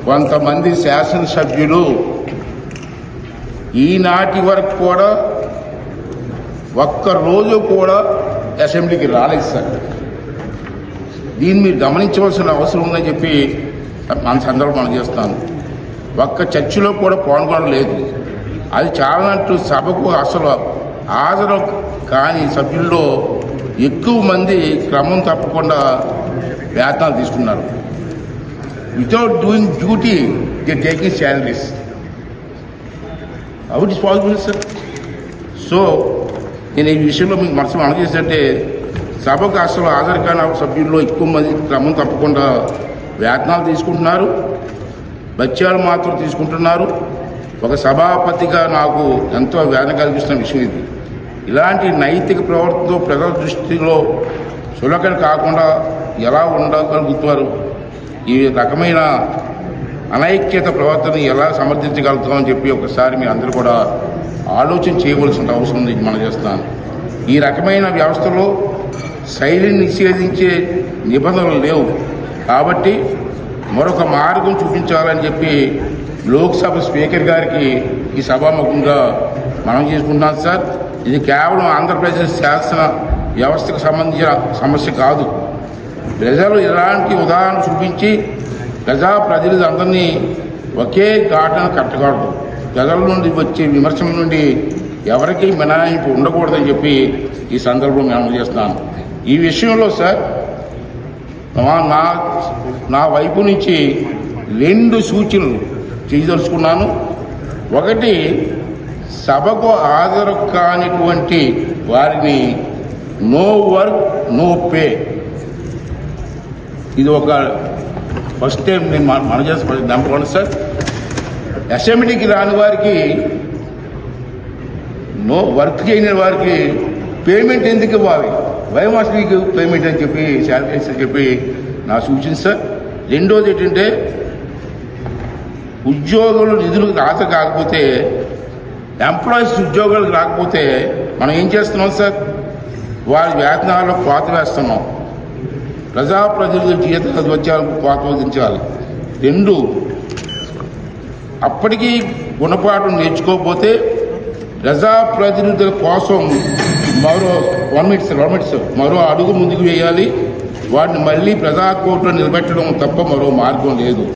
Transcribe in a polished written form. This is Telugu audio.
కొంతమంది శాసనసభ్యులు ఈనాటి వరకు కూడా ఒక్కరోజు కూడా అసెంబ్లీకి రాలేదు సార్. దీన్ని మీరు గమనించవలసిన అవసరం ఉందని చెప్పి మన సందర్భం మనం చేస్తాను. ఒక్క చర్చలో కూడా పాల్గొనలేదు. అది చాలానంటూ సభకు అసలు హాజరు కాని సభ్యుల్లో ఎక్కువ మంది క్రమం తప్పకుండా వేతనాలు తీసుకున్నారు. Without doing duty they taking salaries. How it is possible sir? So నేను ఈ విషయంలో మీకు మనసు మనం చేసినట్టే సభకు అసలు హాజరు కాని సభ్యుల్లో ఎక్కువ మంది క్రమం తప్పకుండా వేతనాలు తీసుకుంటున్నారు, బత్యాలు మాత్రం తీసుకుంటున్నారు. ఒక సభాపతిగా నాకు ఎంతో వేదన కలిగిస్తున్న విషయం ఇది. ఇలాంటి నైతిక ప్రవర్తనతో ప్రజల దృష్టిలో చులకన కాకుండా ఎలా ఉండగలుగుతారు? ఈ రకమైన అనైక్యత ప్రవర్తన ఎలా సమర్థించగలుగుతామని చెప్పి ఒకసారి మీరు అందరూ కూడా ఆలోచన చేయవలసిన అవసరం ఉంది. మనం చేస్తాను. ఈ రకమైన వ్యవస్థలో శైలిని నిషేధించే నిబంధనలు లేవు కాబట్టి మరొక మార్గం చూపించాలని చెప్పి లోక్సభ స్పీకర్ గారికి ఈ సభాముఖంగా మనం చేసుకుంటున్నాం సార్. ఇది కేవలం ఆంధ్రప్రదేశ్ శాసన వ్యవస్థకు సంబంధించిన సమస్య కాదు. ప్రజలు ఇలాంటి ఉదాహరణ చూపించి ప్రజలందరినీ ఒకే ఘాటన కట్టకూడదు. ప్రజల నుండి వచ్చే విమర్శల నుండి ఎవరికీ మినహాయింపు ఉండకూడదని చెప్పి ఈ సందర్భంలో నేను చేస్తున్నాను. ఈ విషయంలో సార్ నా వైపు నుంచి 2 సూచనలు చేయదలుచుకున్నాను. ఒకటి, సభకు హాజరు కానిటువంటి వారిని నో వర్క్ నో పే. ఇది ఒక ఫస్ట్ టైం నేను మనం చేసిన నెంబర్ 1 సార్. అసెంబ్లీకి రాని వారికి, నో వర్క్ చేయని వారికి పేమెంట్ ఎందుకు ఇవ్వాలి? వై మస్ట్ మీకు పేమెంట్ అని చెప్పి శాలరీస్ అని చెప్పి నా సూచన సార్. రెండోది ఏంటంటే, ఉద్యోగులు నిధులకు హాజరు కాకపోతే, ఎంప్లాయీస్ ఉద్యోగాలకు రాకపోతే మనం ఏం చేస్తున్నాం సార్? వారి వేతనాల్లో కోత వేస్తున్నాం. ప్రజాప్రతినిధుల జీతాలు వచ్చేందుకు కోత విధించాలి. 2, అప్పటికీ గుణపాఠం నేర్చుకోకపోతే ప్రజాప్రతినిధుల కోసం మరో 1 minute మరో అడుగు ముందుకు వేయాలి. వాటిని మళ్ళీ ప్రజా కోర్టులో నిలబెట్టడం తప్ప మరో మార్గం లేదు.